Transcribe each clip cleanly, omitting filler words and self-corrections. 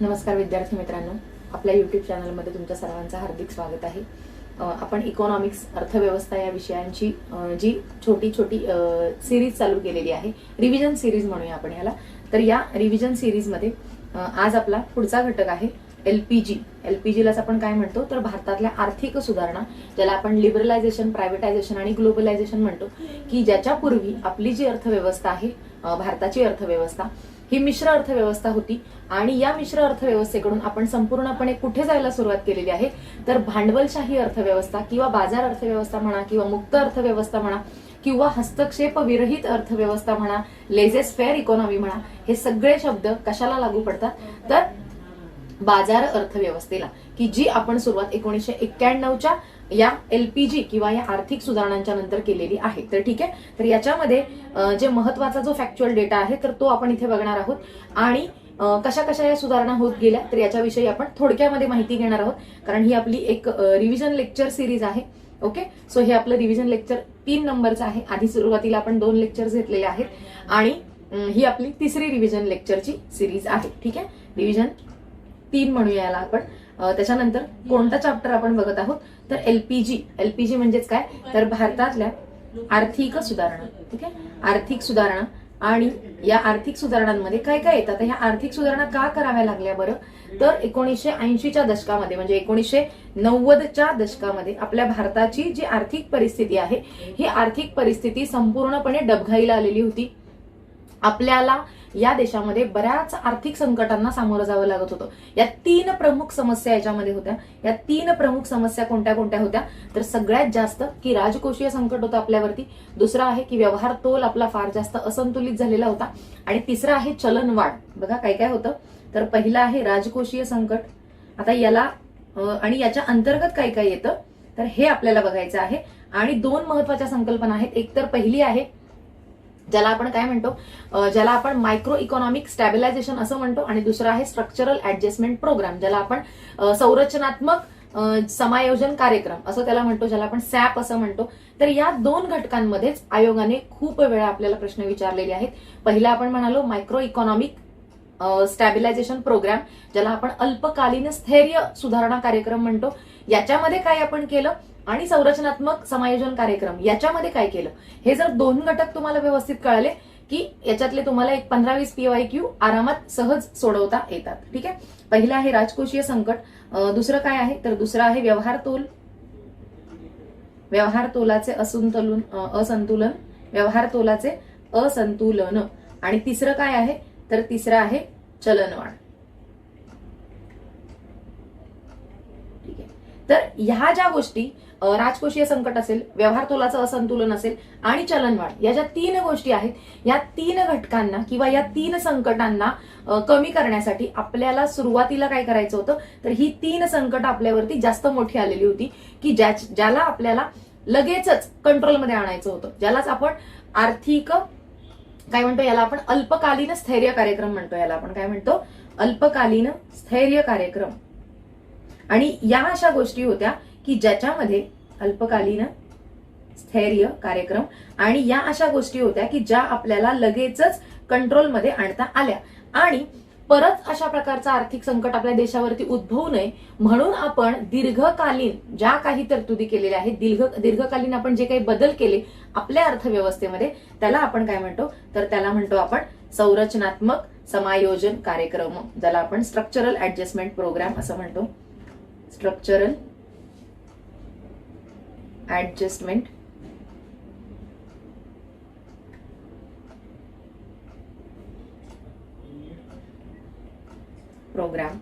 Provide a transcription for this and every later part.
नमस्कार विद्यार्थी मित्रांनो, आपल्या यूट्यूब चॅनलमध्ये तुमच्या सर्वांचं हार्दिक स्वागत आहे. आपण इकॉनॉमिक्स अर्थव्यवस्था या विषयांची जी छोटी छोटी सिरीज चालू केलेली आहे, रिव्हिजन सिरीज म्हणूया आपण याला. तर या रिव्हिजन सिरीजमध्ये आज आपला पुढचा घटक आहे एलपीजी. एलपीजीलाच आपण काय म्हणतो तर भारतातल्या आर्थिक सुधारणा, ज्याला आपण लिबरलायझेशन, प्रायव्हेटायझेशन आणि ग्लोबलायझेशन म्हणतो, की ज्याच्यापूर्वी आपली जी अर्थव्यवस्था आहे, भारताची अर्थव्यवस्था ही मिश्र अर्थव्यवस्था होती. आणि या मिश्र अर्थव्यवस्थेकडून आपण संपूर्णपणे कुठे जायला सुरुवात केलेली आहे तर भांडवलशाही अर्थव्यवस्था किंवा बाजार अर्थव्यवस्था म्हणा किंवा मुक्त अर्थव्यवस्था म्हणा किंवा हस्तक्षेप विरहित अर्थव्यवस्था म्हणा, लेझेस फेअर इकॉनॉमी म्हणा, हे सगळे शब्द कशाला लागू पडतात तर बाजार अर्थव्यवस्थेला, की जी आपण सुरुवात 1991च्या या एलपीजी किंवा या आर्थिक सुधारणांच्या नंतर केलेली आहे. तर ठीक आहे, तर याच्यामध्ये जे महत्वाचा जो फॅक्च्युअल डेटा आहे तर तो आपण इथे बघणार आहोत. आणि कशा कशा या सुधारणा होत गेल्या तर याच्याविषयी आपण थोडक्यामध्ये माहिती घेणार आहोत, कारण ही आपली एक रिव्हिजन लेक्चर सिरीज आहे. ओके, सो हे आपलं रिव्हिजन लेक्चर 3 नंबरचं आहे. आधी सुरुवातीला आपण 2 लेक्चर्स घेतलेले आहेत आणि ही आपली तिसरी रिव्हिजन लेक्चरची सिरीज आहे. ठीक आहे, रिव्हिजन 3 म्हणूया याला आपण. त्याच्यानंतर कोणता चॅप्टर आपण बघत आहोत तर एलपीजी. एलपीजी म्हणजेच काय तर भारतातल्या आर्थिक सुधारणा. ठीक आहे, आर्थिक सुधारणा. आणि या आर्थिक सुधारणांमध्ये काय काय येतात, ह्या आर्थिक सुधारणा का कराव्या लागल्या बरं तर 1980च्या दशकामध्ये म्हणजे 1990च्या दशकामध्ये आपल्या भारताची जी आर्थिक परिस्थिती आहे ही आर्थिक परिस्थिती संपूर्णपणे डबघाईला आलेली होती. आपल्याला या देशामध्ये बऱ्याच आर्थिक संकटांना सामोरं जावं लागत होतं. या 3 प्रमुख समस्या याच्यामध्ये होत्या. या 3 प्रमुख समस्या कोणत्या कोणत्या होत्या तर सगळ्यात जास्त की राजकोषीय संकट होतं आपल्यावरती, दुसरा आहे की व्यवहार तोल आपला फार जास्त असंतुलित झालेला होता, आणि तिसरा आहे चलनवाढ. बघा काय काय होतं तर पहिला आहे राजकोषीय संकट. आता याला आणि याच्या अंतर्गत काय काय येतं तर हे आपल्याला बघायचं आहे. आणि 2 महत्वाच्या संकल्पना आहेत. एक तर पहिली आहे ज्याला आपण काय म्हणतो, ज्याला आपण मायक्रो इकॉनॉमिक स्टॅबिलायझेशन असं म्हणतो, आणि दुसरा आहे स्ट्रक्चरल ऍडजस्टमेंट प्रोग्राम, ज्याला आपण संरचनात्मक समायोजन कार्यक्रम असं त्याला म्हणतो, ज्याला आपण सॅप असं म्हणतो. तर या 2 घटकांमध्येच आयोगाने खूप वेळा आपल्याला प्रश्न विचारलेले आहेत. पहिला आपण म्हणालो मायक्रो इकॉनॉमिक स्टॅबिलायझेशन प्रोग्राम, ज्याला आपण अल्पकालीन स्थैर्य सुधारणा कार्यक्रम म्हणतो. याच्यामध्ये काय आपण केलं आणि संरचनात्मक समायोजन कार्यक्रम याच्यामध्ये काय केलं, हे जर 2 घटक तुम्हाला व्यवस्थित कळाले की याच्यातले तुम्हाला एक 15-20 PYQ आरामात सहज सोडवता येतात. ठीक आहे, पहिलं आहे राजकोषीय संकट. दुसरं काय आहे तर दुसरं आहे व्यवहार तोल, व्यवहार तोलाचे असंतुलन, व्यवहार तोलाचे असंतुलन. आणि तिसरं काय आहे तर तिसरं आहे चलनवाढ. ठीक आहे, तर ह्या ज्या गोष्टी राजकोषीय संकट असेल, व्यवहार तोलाचं असंतुलन असेल आणि चलनवाढ, या ज्या 3 गोष्टी आहेत, या 3 घटकांना किंवा या 3 संकटांना कमी करण्यासाठी आपल्याला सुरुवातीला काय करायचं होतं तर ही 3 संकट आपल्यावरती जास्त मोठी आलेली होती की ज्याला आपल्याला लगेचच कंट्रोलमध्ये आणायचं होतं, ज्यालाच आपण आर्थिक काय म्हणतो, याला आपण अल्पकालीन स्थैर्य कार्यक्रम म्हणतो. याला आपण काय म्हणतो अल्पकालीन स्थैर्य कार्यक्रम. आणि या अशा गोष्टी होत्या की ज्याच्यामध्ये अल्पकालीन स्थैर्य कार्यक्रम आणि या अशा गोष्टी होत्या की ज्या आपल्याला लगेचच कंट्रोलमध्ये आणता आल्या. आणि परत अशा प्रकारचा आर्थिक संकट आपल्या देशावरती उद्भवू नये म्हणून आपण दीर्घकालीन ज्या काही तरतुदी केलेल्या आहेत, दीर्घकालीन आपण जे काही बदल केले आपल्या अर्थव्यवस्थेमध्ये, त्याला आपण काय म्हणतो तर त्याला म्हणतो आपण संरचनात्मक समायोजन कार्यक्रम, ज्याला आपण स्ट्रक्चरल ऍडजस्टमेंट प्रोग्राम असं म्हणतो. Structural adjustment programme.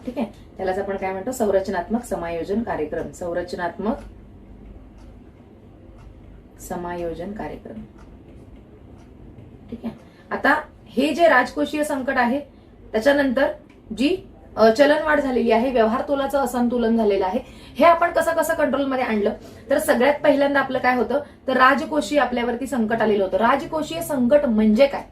ठीक आहे, त्यालाच आपण काय म्हणतो संरचनात्मक समायोजन कार्यक्रम, संरचनात्मक समायोजन कार्यक्रम. ठीक आहे, आता हे जे राजकोषीय संकट आहे त्याच्यानंतर जी चलनवाढ झालेली आहे, व्यवहार तोलाचं असंतुलन झालेलं आहे, हे आपण कसं कसं कंट्रोलमध्ये आणलं तर सगळ्यात पहिल्यांदा आपलं काय होतं तर राजकोषीय आपल्यावरती संकट आलेलं होतं. राजकोषीय संकट म्हणजे काय,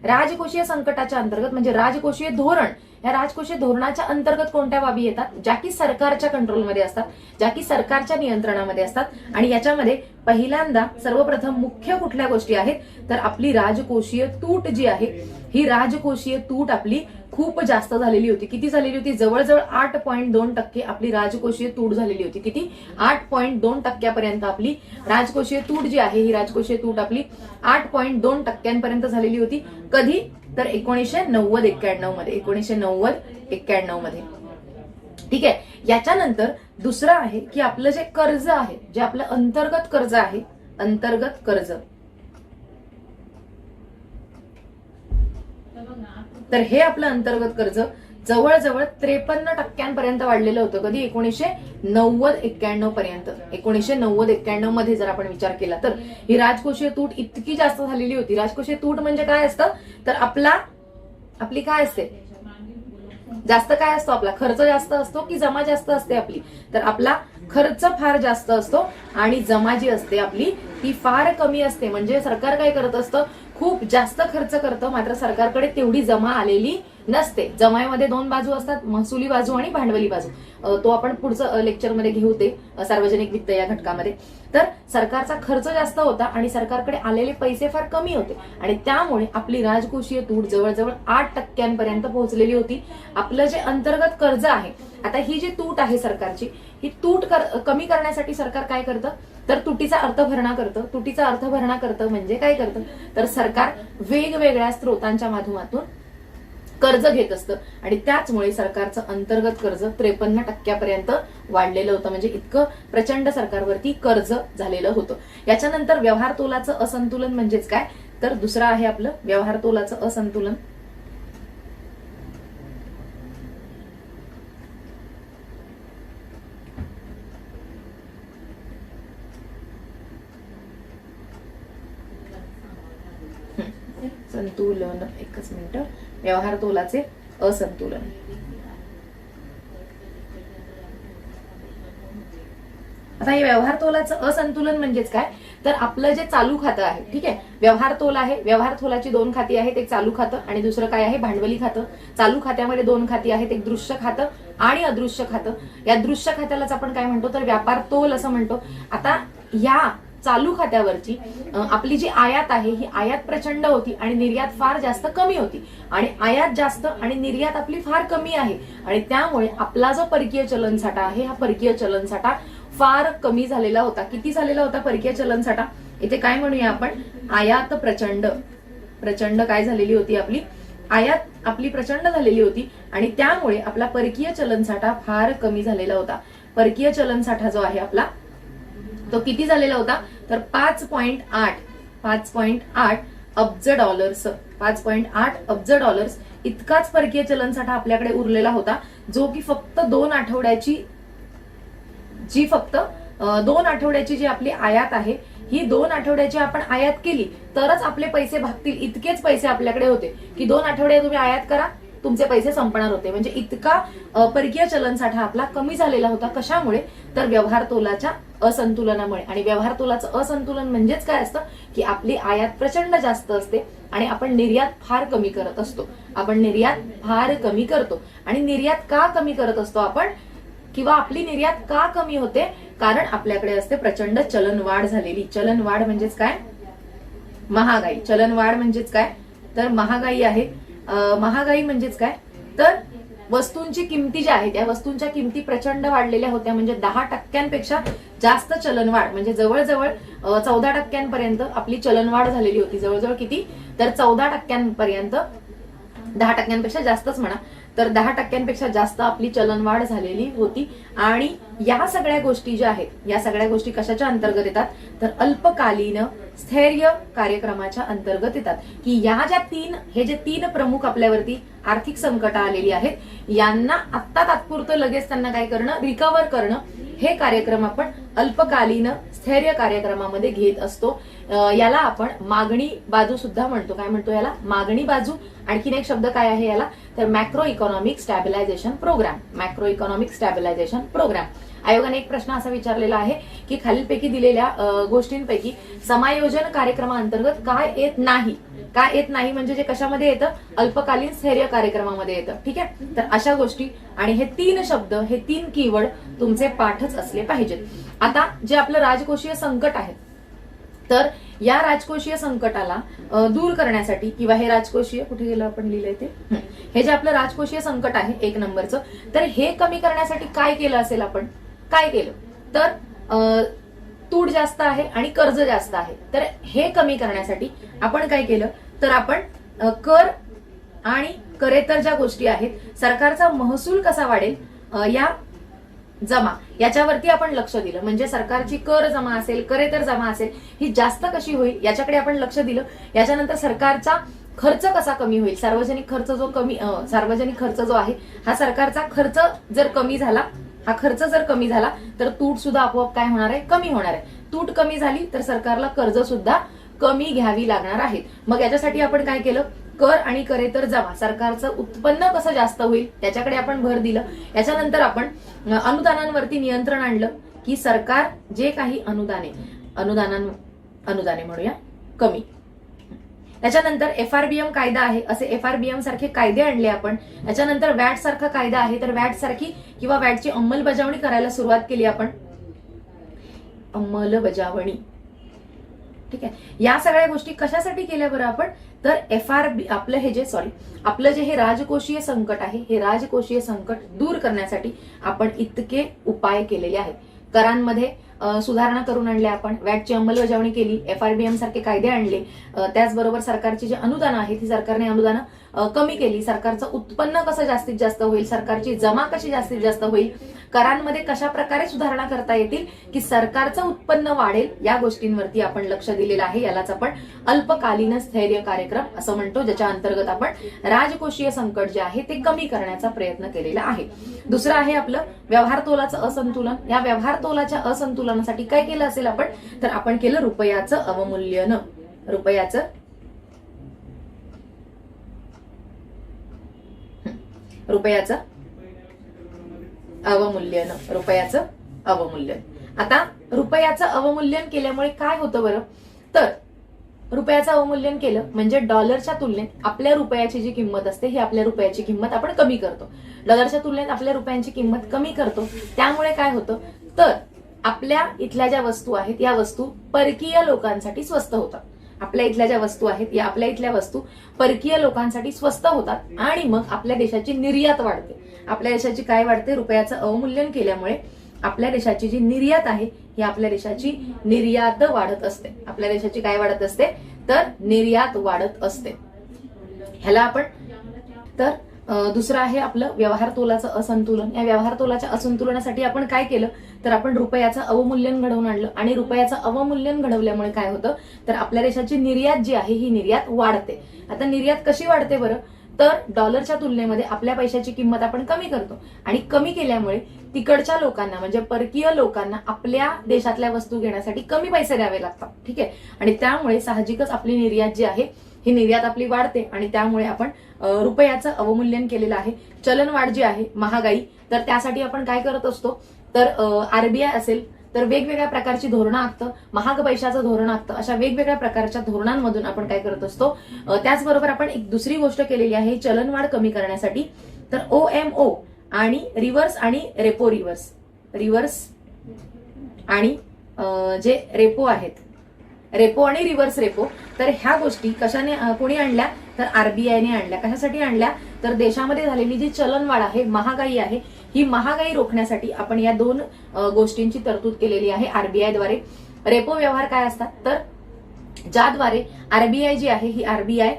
राजकोषीय संकटाच्या अंतर्गत म्हणजे राजकोषीय धोरण या राजकोषीय धोरणाच्या अंतर्गत कोणत्या बाबी येतात, ज्या की सरकारच्या कंट्रोलमध्ये असतात, ज्या की सरकारच्या नियंत्रणामध्ये असतात। आणि याच्यामध्ये पहिल्यांदा सर्वप्रथम मुख्य कुठल्या गोष्टी आहेत, तर आपली राजकोषीय तूट जी आहे, ही राजकोषीय तूट आपली खूप जास्त झालेली होती। किती झालेली होती, जवळजवळ 8.2% आपली राजकोषीय तूट झालेली होती। किती, 8.2% आपली राजकोषीय तूट जी आहे, ही राजकोषीय तूट आपली 8.2% झालेली होती। कधी, तर 1990-91 मध्ये, 1990-91 मध्ये। ठीक आहे। याच्यानंतर दुसरं आहे की आपलं जे कर्ज आहे, जे आपलं अंतर्गत कर्ज आहे, अंतर्गत कर्ज, तर हे आपलं अंतर्गत कर्ज जवळजवळ 53% वाढलेलं होतं। कधी, 1990-91 पर्यंत। 1990-91 मध्ये जर आपण विचार केला तर ही राजकोषीय तूट इतकी जास्त झालेली होती। राजकोषीय तूट म्हणजे काय असतं, तर आपली काय असते, जास्त काय असतो, आपला खर्च जास्त असतो की जमा जास्त असते आपली, तर आपला खर्च फार जास्त असतो आणि जमा जी असते आपली ती फार कमी असते। म्हणजे सरकार काय करत असतं, खूप जास्त खर्च करतं, मात्र सरकारकडे तेवढी जमा आलेली नसते। जमामध्ये दोन बाजू असतात, महसुली बाजू आणि भांडवली बाजू। तो आपण पुढचं लेक्चरमध्ये घेऊ ते सार्वजनिक वित्त या घटकामध्ये। तर सरकारचा खर्च जास्त होता आणि सरकारकडे आलेले पैसे फार कमी होते आणि त्यामुळे आपली राजकोषीय तूट जवळजवळ 8% पोहोचलेली होती। आपलं जे अंतर्गत कर्ज आहे, आता ही जी तूट आहे सरकारची, ही तूट कमी करण्यासाठी सरकार काय करतं, तर तुटीचा अर्थभरणा करतं। तुटीचा अर्थभरणा करतं म्हणजे काय करतं, तर सरकार वेगवेगळ्या स्त्रोतांच्या माध्यमातून कर्ज घेत असतं आणि त्याचमुळे सरकारचं अंतर्गत कर्ज 53% वाढलेलं होतं। म्हणजे इतकं प्रचंड सरकारवरती कर्ज झालेलं होतं। याच्यानंतर व्यवहार तोलाचं असंतुलन म्हणजेच काय, तर दुसरं आहे आपलं व्यवहार तोलाचं असंतुलन। संतुलन, एकच मिनिट, व्यवहार तोलाचे असंतुलन। आता हे व्यवहार तोलाचं असंतुलन म्हणजेच काय, तर आपलं जे चालू खातं आहे, ठीक आहे, व्यवहार तोल आहे, व्यवहार तोलाची दोन खाती आहेत, एक चालू खातं आणि दुसरं काय आहे, भांडवली खातं। चालू खात्यामध्ये दोन खाती आहेत, एक दृश्य खातं आणि अदृश्य खातं। या दृश्य खात्यालाच आपण काय म्हणतो, तर व्यापार तोल असं म्हणतो। आता या चालू खात्यावरची आपली जी आयात आहे, ही आयात प्रचंड होती आणि निर्यात फार जास्त कमी होती आणि आयात जास्त आणि निर्यात आपली फार कमी आहे आणि त्यामुळे आपला जो परकीय चलनसाठा आहे, हा परकीय चलनसाठा फार कमी झालेला होता। किती झालेला होता परकीय चलनसाठा, इथे काय म्हणूया आपण, आयात प्रचंड काय झालेली होती, आपली आयात आपली प्रचंड झालेली होती आणि त्यामुळे आपला परकीय चलनसाठा फार कमी झालेला होता। परकीय चलनसाठा जो आहे आपला, तो किती झालेला होता, तर 5.8 अब्ज डॉलर्स, 5.8 अब्ज डॉलर्स इतकाच परकीय चलनसाठा आपल्याकडे उरलेला होता, जो की फक्त 2 आठवड्याची जी आपली आयात आहे, ही 2 आठवड्याची आपण आयात केली तरच आपले पैसे भागतील, इतकेच पैसे आपल्याकडे होते की 2 आठवडे तुम्ही आयात करा, तुमचे पैसे संपणार होते। म्हणजे इतका परकीय चलनसाठा आपला कमी झालेला होता। कशामुळे, तर व्यवहार तोलाच्या असंतुलनामुळे। आणि व्यवहार तोलाचं असंतुलन म्हणजेच काय असतं, की आपली आयात प्रचंड जास्त असते आणि आपण निर्यात फार कमी करत असतो। आपण निर्यात फार कमी करतो आणि निर्यात का कमी करत असतो आपण, किंवा आपली निर्यात का कमी होते, कारण आपल्याकडे असते प्रचंड चलनवाढ झालेली। चलनवाढ म्हणजेच काय, महागाई। चलनवाढ म्हणजेच काय, तर महागाई आहे। महागाई म्हणजेच काय, तर वस्तूंची किमती ज्या आहेत, त्या वस्तूंच्या किमती प्रचंड वाढलेल्या होत्या। म्हणजे 10% जास्त चलनवाढ, म्हणजे जवळजवळ 14% आपली चलनवाढ झालेली होती। जवळजवळ किती, तर 14% 10% जास्तच म्हणा, तर 10% जास्त आपली चलनवाढ झालेली होती। आणि या सगळ्या गोष्टी ज्या आहेत, या सगळ्या गोष्टी कशाच्या अंतर्गत येतात, तर अल्पकालीन स्थैर्य कार्यक्रमाच्या अंतर्गत येतात। की या ज्या हे जे 3 प्रमुख आपल्यावरती आर्थिक संकट आलेली आहेत, यांना आत्ता तात्पुरतं लगेच त्यांना काय करणं, रिकव्हर करणं, हे कार्यक्रम आपण अल्पकालीन स्थैर्य कार्यक्रमामध्ये घेत असतो। याला आपण मागणी बाजू सुद्धा म्हणतो। काय म्हणतो याला, मागणी बाजू। आणखीन एक शब्द काय आहे याला, तर macro economic stabilisation programme. Macro economic stabilisation programme. आयोगाने एक प्रश्न असा विचारलेला आहे की खालीलपैकी दिलेल्या गोष्टींपैकी समायोजन कार्यक्रमाअंतर्गत काय येत नाही, काय येत नाही म्हणजे जे कशामध्ये येतं, अल्पकालीन स्थैर्य कार्यक्रमामध्ये येतं. ठीक आहे, तर अशा गोष्टी आणि हे 3 शब्द, हे 3 कीवर्ड तुमचे पाठच असले पाहिजेत. आता जे आपलं राजकोषीय संकट आहे, तर या राजकोषीय संकटाला दूर करण्यासाठी किंवा हे राजकोषीय कुठे गेलं आपण लिहिलंय ते, हे जे आपलं राजकोषीय संकट आहे 1 नंबरचं, तर हे कमी करण्यासाठी काय केलं असेल आपण, काय केलं तर तूट जास्त आहे आणि कर्ज जास्त आहे. तर हे कमी करण्यासाठी आपण काय केलं तर आपण कर आणि करेतर ज्या गोष्टी आहेत, सरकारचा महसूल कसा वाढेल या जमा याच्यावरती आपण लक्ष दिलं. म्हणजे सरकारची कर जमा असेल, करेतर जमा असेल, ही जास्त कशी होईल याच्याकडे आपण लक्ष दिलं. याच्यानंतर सरकारचा खर्च कसा कमी होईल, सार्वजनिक खर्च जो आहे, हा सरकारचा खर्च जर कमी झाला, हा खर्च जर कमी झाला तर तूट सुद्धा आपोआप काय होणार आहे, कमी होणार आहे. तूट कमी झाली तर सरकारला कर्ज सुद्धा कमी घ्यावी लागणार आहे. मग याच्यासाठी आपण काय केलं, कर आणि करेतर जमा, सरकारचं उत्पन्न कसं जास्त होईल त्याच्याकडे आपण भर दिलं. याच्यानंतर आपण अनुदानांवरती नियंत्रण आणलं, की सरकार जे काही अनुदाने म्हणूया कमी. त्याच्यानंतर FRBM कायदा आहे, असे FRBM सारखे कायदे आणले आपण. त्याच्यानंतर वॅट सारखा कायदा आहे, तर वॅट सारखी किंवा वॅटची अंमलबजावणी करायला सुरुवात केली आपण, अंमलबजावणी. ठीक आहे, या सगळ्या गोष्टी कशासाठी केल्या बरं आपण, तर आपलं जे हे राजकोषीय संकट आहे, हे राजकोषीय संकट दूर करण्यासाठी आपण इतके उपाय केलेले आहेत. करांमध्ये सुधारणा करून आणल्या आपण, वॅटची अंमलबजावणी केली, FRBM सारखे कायदे आणले, त्याचबरोबर सरकारची जे अनुदानं आहेत ती सरकारने अनुदानं कमी केली, सरकारचं उत्पन्न कसं जास्तीत जास्त होईल, सरकारची जमा कशी जास्तीत जास्त होईल, करांमध्ये कशा प्रकारे सुधारणा करता येतील की सरकारचं उत्पन्न वाढेल, या गोष्टींवरती आपण लक्ष दिलेलं आहे. यालाच आपण अल्पकालीन स्थैर्य कार्यक्रम असं म्हणतो, ज्याच्या अंतर्गत आपण राजकोषीय संकट जे आहे ते कमी करण्याचा प्रयत्न केलेला आहे. दुसरं आहे आपलं व्यवहार तोलाचं असंतुलन. या व्यवहार तोलाच्या असंतुलनासाठी काय केलं असेल आपण, तर आपण केलं रुपयाचं अवमूल्यन. रुपयाचं अवमूल्यन. आता रुपयाचं अवमूल्यन केल्यामुळे काय होतं बरं, तर रुपयाचं अवमूल्यन केलं म्हणजे डॉलरच्या तुलनेत आपल्या रुपयाची जी किंमत असते, ही आपल्या रुपयाची किंमत आपण कमी करतो. डॉलरच्या तुलनेत आपल्या रुपयांची किंमत कमी करतो. त्यामुळे काय होतं, तर आपल्या इथल्या ज्या वस्तू आहेत या वस्तू परकीय लोकांसाठी स्वस्त होतात. आपल्या इथल्या ज्या वस्तू आहेत या आपल्या इथल्या वस्तू परकीय लोकांसाठी स्वस्त होतात आणि मग आपल्या देशाची निर्यात वाढते. आपल्या देशाची काय वाढते, रुपयाचं अवमूल्यन केल्यामुळे आपल्या देशाची जी निर्यात आहे ही आपल्या देशाची निर्यात वाढत असते. आपल्या देशाची काय वाढत असते, तर निर्यात वाढत असते. ह्याला आपण तर दुसरं आहे आपलं व्यवहार तोलाचं असंतुलन. या व्यवहार तोलाच्या असंतुलनासाठी आपण काय केलं, तर आपण रुपयाचं अवमूल्यन घडवून आणलं आणि रुपयाचं अवमूल्यन घडवल्यामुळे काय होतं, तर आपल्या देशाची निर्यात जी आहे ही निर्यात वाढते. आता निर्यात कशी वाढते बरं, तर डॉलरच्या तुलनेमध्ये आपल्या पैशाची किंमत आपण कमी करतो आणि कमी केल्यामुळे तिकडच्या लोकांना म्हणजे परकीय लोकांना आपल्या देशातल्या वस्तू घेण्यासाठी कमी पैसे द्यावे लागतात. ठीक आहे, आणि त्यामुळे साहजिकच आपली निर्यात जी आहे ही निर्यात आपली वाढते आणि त्यामुळे आपण रुपयाचं अवमूल्यन केलेलं आहे. चलनवाढ जी आहे, महागाई, तर त्यासाठी आपण काय करत असतो, तर RBI असेल तर वेगवेगळ्या प्रकारची धोरणं आखतं, महाग पैशाचं धोरण आखतं. अशा वेगवेगळ्या प्रकारच्या धोरणांमधून आपण काय करत असतो. त्याचबरोबर आपण एक दुसरी गोष्ट केलेली आहे चलनवाढ कमी करण्यासाठी, तर OMO आणि रिव्हर्स आणि रेपो रिव्हर्स आणि जे रेपो आहेत, रेपो आणि रिव्हर्स रेपो, तर ह्या गोष्टी कशाने कोणी आणल्या, तर RBIने आणल्या. कशासाठी आणल्या, तर देशामध्ये झालेली जी चलनवाढ आहे, महागाई आहे, ही महागाई रोखण्यासाठी आपण या 2 गोष्टींची तरतूद केलेली आहे RBI द्वारे. रेपो व्यवहार काय असतात, तर ज्याद्वारे RBI जी आहे ही RBI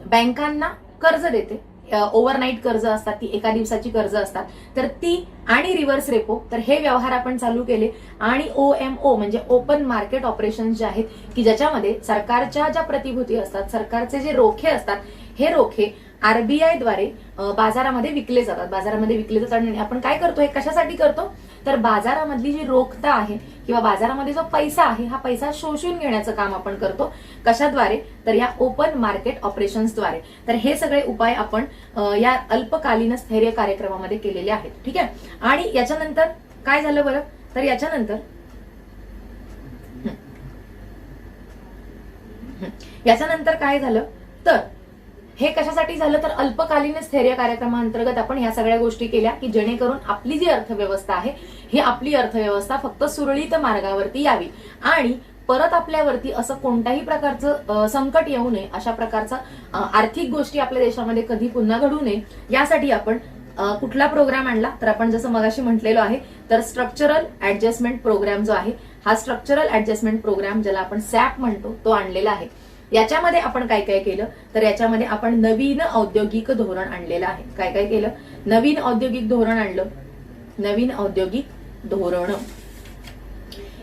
बँकांना कर्ज देते. ओव्हरनाईट कर्ज असतात, ती एका दिवसाची कर्ज असतात, तर ती आणि रिव्हर्स रेपो, तर हे व्यवहार आपण चालू केले. आणि OMO म्हणजे ओपन मार्केट ऑपरेशन जे आहेत की ज्याच्यामध्ये सरकारच्या ज्या प्रतिभूती असतात, सरकारचे जे रोखे असतात, हे रोखे RBI द्वारे बाजारामध्ये विकले जातात. आणि आपण काय करतो, हे कशासाठी करतो, तर बाजारामधली जी रोखता आहे किंवा बाजारामध्ये जो पैसा आहे हा पैसा शोषून घेण्याचं काम आपण करतो. कशाद्वारे, तर या ओपन मार्केट ऑपरेशन्सद्वारे. तर हे सगळे उपाय आपण या अल्पकालीन स्थैर्य कार्यक्रमामध्ये केलेले आहेत. ठीक आहे, आणि याच्यानंतर काय झालं बरं, तर याच्यानंतर याच्यानंतर काय झालं तर हे कशासाठी झालं तर अल्पकालीन स्थैर्य कार्यक्रमाअंतर्गत आपण या सगळ्या गोष्टी केल्या की जेणेकरून आपली जी अर्थव्यवस्था आहे ही आपली अर्थव्यवस्था फक्त सुरळीत मार्गावरती यावी आणि परत आपल्यावरती असं कोणत्याही प्रकारचं संकट येऊ नये, अशा प्रकारचा आर्थिक गोष्टी आपल्या देशामध्ये कधी पुन्हा घडू नये यासाठी आपण कुठला प्रोग्राम आणला तर आपण जसं मगाशी म्हटलेलो आहे तर स्ट्रक्चरल ऍडजस्टमेंट प्रोग्राम जो आहे हा स्ट्रक्चरल ऍडजस्टमेंट प्रोग्राम ज्याला आपण सॅप म्हणतो तो आणलेला आहे. याच्यामध्ये आपण काय काय केलं तर याच्यामध्ये आपण नवीन औद्योगिक धोरण आणलेलं आहे. काय काय केलं? नवीन औद्योगिक धोरण आणलं. नवीन औद्योगिक धोरण,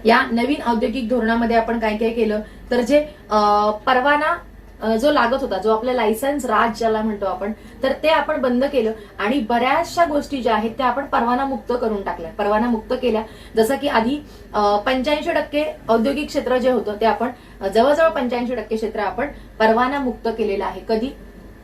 या नवीन औद्योगिक धोरणामध्ये आपण काय काय केलं तर जे परवाना जो लागत होता, जो आपला लायसन्स राज ज्याला म्हणतो आपण, तर ते आपण बंद केलं आणि बऱ्याचशा गोष्टी ज्या आहेत त्या आपण परवाना मुक्त करून टाकल्या. परवाना मुक्त केल्या जसं की आधी 85% औद्योगिक क्षेत्र जे होतं ते आपण जवळजवळ 85% क्षेत्र आपण परवाना मुक्त केलेलं आहे. कधी?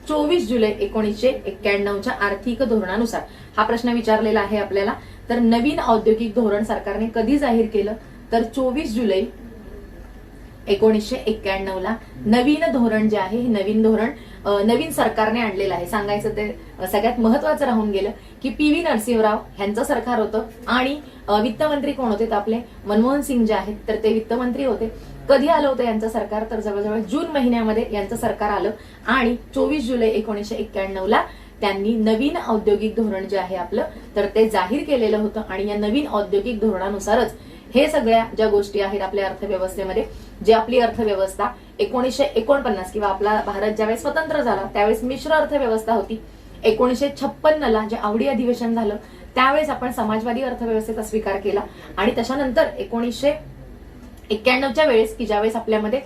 24 जुलै 1991च्या आर्थिक धोरणानुसार. हा प्रश्न विचारलेला आहे आपल्याला. तर नवीन औद्योगिक धोरण सरकारने कधी जाहीर केलं तर 24 जुलै 1991ला नवीन धोरण जे आहे हे नवीन धोरण नवीन सरकारने आणलेलं आहे. सांगायचं ते सगळ्यात महत्वाचं राहून गेलं की पी.व्ही. नरसिंहराव यांचं सरकार होतं आणि वित्तमंत्री कोण होते तर आपले मनमोहन सिंग जे आहेत तर ते वित्तमंत्री होते. कधी आलं होतं यांचं सरकार तर जवळजवळ जून महिन्यामध्ये यांचं सरकार आलं आणि 24 जुलै 1991ला त्यांनी नवीन औद्योगिक धोरण जे आहे आपलं तर ते जाहीर केलेलं होतं आणि या नवीन औद्योगिक धोरणानुसारच हे सगळ्या ज्या गोष्टी आहेत आपल्या अर्थव्यवस्थेमध्ये, जे आपली अर्थव्यवस्था 1949 किंवा आपला भारत ज्यावेळेस स्वतंत्र झाला त्यावेळेस मिश्र अर्थव्यवस्था होती. 1956ला जे आवडी अधिवेशन झालं त्यावेळेस आपण समाजवादी अर्थव्यवस्थेचा स्वीकार केला आणि त्याच्यानंतर 1991च्या वेळेस की ज्यावेळेस आपल्यामध्ये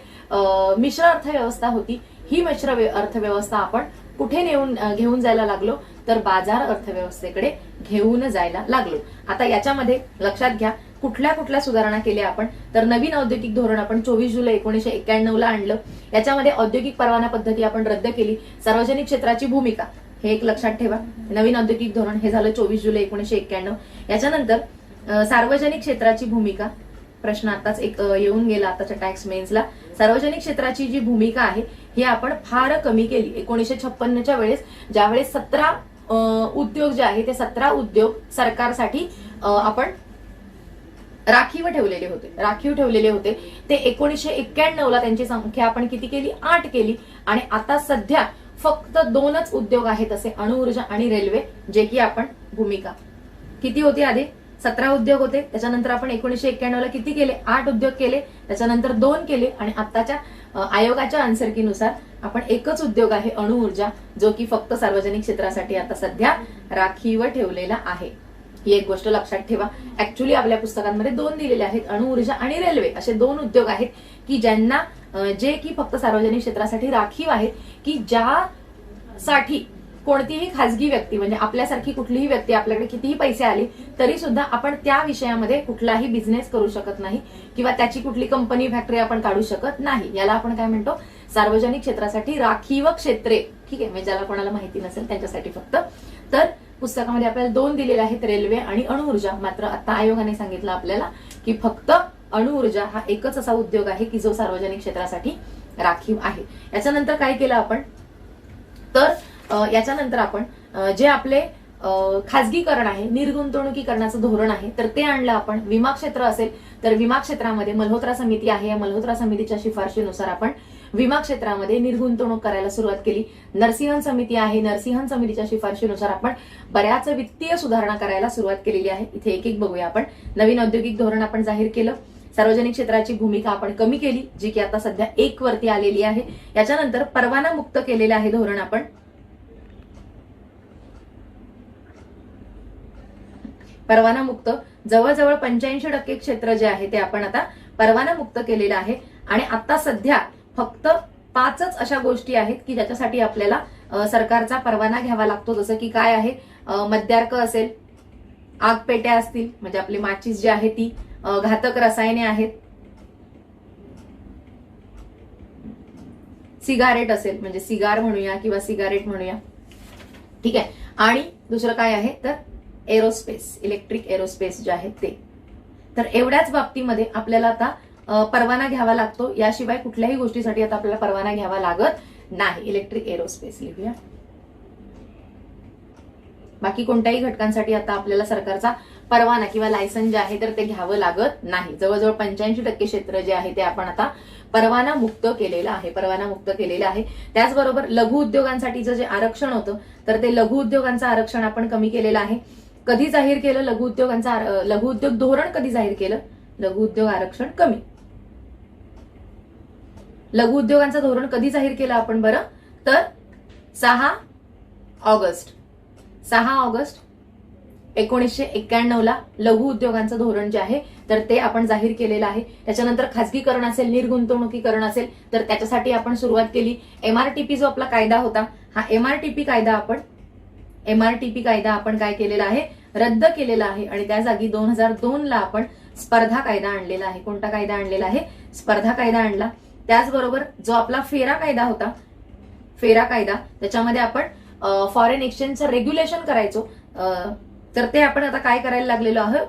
मिश्र अर्थव्यवस्था होती, ही मिश्र अर्थव्यवस्था आपण कुठे घेऊन जायला लागलो तर बाजार अर्थव्यवस्थेकडे घेऊन जायला लागलो. आता याच्यामध्ये लक्षात घ्या कुठल्या कुठल्या सुधारणा केल्या आपण तर नवीन औद्योगिक धोरण आपण 24 जुलै 1991ला आणलं. याच्यामध्ये औद्योगिक परवाना पद्धती आपण रद्द केली. सार्वजनिक क्षेत्राची भूमिका हे एक लक्षात ठेवा. नवीन औद्योगिक धोरण हे झालं 24 जुलै 1991. याच्यानंतर सार्वजनिक क्षेत्राची भूमिका, प्रश्न आताच एक येऊन गेला आताच्या टॅक्स मेन्सला. सार्वजनिक क्षेत्राची जी भूमिका आहे ही आपण फार कमी केली. 1956च्या वेळेस ज्यावेळेस 17 उद्योग जे आहे ते 17 उद्योग सरकारसाठी आपण राखीव ठेवलेले होते. ते 1991ला त्यांची संख्या आपण किती केली? 8 केली आणि आता सध्या फक्त 2च उद्योग आहेत असे, अणुऊर्जा आणि रेल्वे, जे की आपण भूमिका. किती होती आधी? 17 उद्योग होते. त्याच्यानंतर आपण 1991ला किती केले? 8 उद्योग केले. त्याच्यानंतर 2 केले आणि आताच्या आयोगाच्या आन्सरकीनुसार आपण एकच उद्योग आहे अणुऊर्जा, जो की फक्त सार्वजनिक क्षेत्रासाठी आता सध्या राखीव ठेवलेला आहे. ही एक गोष्ट लक्षात ठेवा. ऍक्च्युली आपल्या पुस्तकांमध्ये 2 दिलेले आहेत, अणुऊर्जा आणि रेल्वे असे 2 उद्योग आहेत की ज्यांना जे की फक्त सार्वजनिक क्षेत्रासाठी राखीव आहेत, की ज्यासाठी कोणतीही खाजगी व्यक्ती म्हणजे आपल्यासारखी कुठलीही व्यक्ती आपल्याकडे कितीही पैसे आले तरी सुद्धा आपण त्या विषयामध्ये कुठलाही बिझनेस करू शकत नाही किंवा त्याची कुठली कंपनी फॅक्टरी आपण काढू शकत नाही. याला आपण काय म्हणतो? सार्वजनिक क्षेत्रासाठी राखीव क्षेत्रे. ठीक आहे, म्हणजे ज्याला कोणाला माहिती नसेल त्यांच्यासाठी फक्त. तर पुस्तकामध्ये आपल्याला 2 दिलेले आहेत, रेल्वे आणि अणुऊर्जा. मात्र आता आयोगाने सांगितलं आपल्याला की फक्त अणुऊर्जा हा एकच असा उद्योग आहे की जो सार्वजनिक क्षेत्रासाठी राखीव आहे. याच्यानंतर काय केलं आपण तर याच्यानंतर आपण जे आपले खाजगीकरण आहे, निर्गुंतवणुकीकरणाचं धोरण आहे तर ते आणलं आपण. विमा क्षेत्र असेल तर विमा क्षेत्रामध्ये मल्होत्रा समिती आहे, या मल्होत्रा समितीच्या शिफारशीनुसार आपण विमा क्षेत्रामध्ये निर्गुंतवणूक करायला सुरुवात केली. नरसिंहन समिती आहे, नरसिंहन समितीच्या शिफारशीनुसार आपण बऱ्याच वित्तीय सुधारणा करायला सुरुवात केलेली आहे. इथे एक एक बघूया आपण. नवीन औद्योगिक धोरण आपण जाहीर केलं. सार्वजनिक क्षेत्राची भूमिका आपण कमी केली, जी की आता सध्या 1 वरती आलेली आहे. याच्यानंतर परवाना मुक्त केलेलं आहे धोरण आपण. परवाना मुक्त जवळजवळ 85% क्षेत्र जे आहे ते आपण आता परवाना मुक्त केलेलं आहे आणि आता सध्या फक्त 5च अशा गोष्टी आहेत की ज्याच्यासाठी आपल्याला सरकारचा परवाना घ्यावा लागतो. जसं की काय आहे? मद्यार्क असेल, आगपेट्या असतील म्हणजे आपली माचीस जी आहे ती, घातक रसायने आहेत, सिगारेट असेल म्हणजे सिगार म्हणूया किंवा सिगारेट म्हणूया. ठीक आहे. आणि दुसरं काय आहे तर एरोस्पेस, इलेक्ट्रिक एरोस्पेस जे आहे ते. तर एवढ्याच बाबतीमध्ये आपल्याला आता परवाना घ्यावा लागतो. याशिवाय कुठल्याही गोष्टीसाठी आता आपल्याला परवाना घ्यावा लागत नाही. इलेक्ट्रिक एरोस्पेस लिहूया. बाकी कोणत्याही घटकांसाठी आता आपल्याला सरकारचा परवाना किंवा लायसन जे आहे तर ते घ्यावं लागत नाही. जवळजवळ 85% क्षेत्र जे आहे ते आपण आता परवाना मुक्त केलेलं आहे. परवाना मुक्त केलेलं आहे. त्याचबरोबर लघु उद्योगांसाठीचं जे आरक्षण होतं तर ते लघु उद्योगांचं आरक्षण आपण कमी केलेलं आहे. कधी जाहीर केलं लघु उद्योग धोरण कधी जाहीर केलं? लघु उद्योग आरक्षण कमी. लघु उद्योगांचं धोरण कधी जाहीर केलं आपण बरं? तर 6 ऑगस्ट 1991 ला लघु उद्योगांचं धोरण जे आहे तर ते आपण जाहीर केलेलं आहे. त्याच्यानंतर खाजगीकरण असेल, निर्गुंतवणुकीकरण असेल तर त्याच्यासाठी आपण सुरुवात केली. एमआरटीपी जो आपला कायदा होता, हा एमआरटीपी कायदा आपण काय केलेला आहे? रद्द केलेला आहे. आणि त्या जागी 2002 ला आपण स्पर्धा कायदा आणलेला आहे. कोणता कायदा आणलेला आहे? स्पर्धा कायदा आणला. त्याचबरोबर जो आपला फेरा कायदा होता, फेरा कायदा, त्याच्यामध्ये आपण फॉरेन एक्सचेंजचं रेग्युलेशन करायचो, तर ते आपण आता काय करायला लागलेलो आहोत?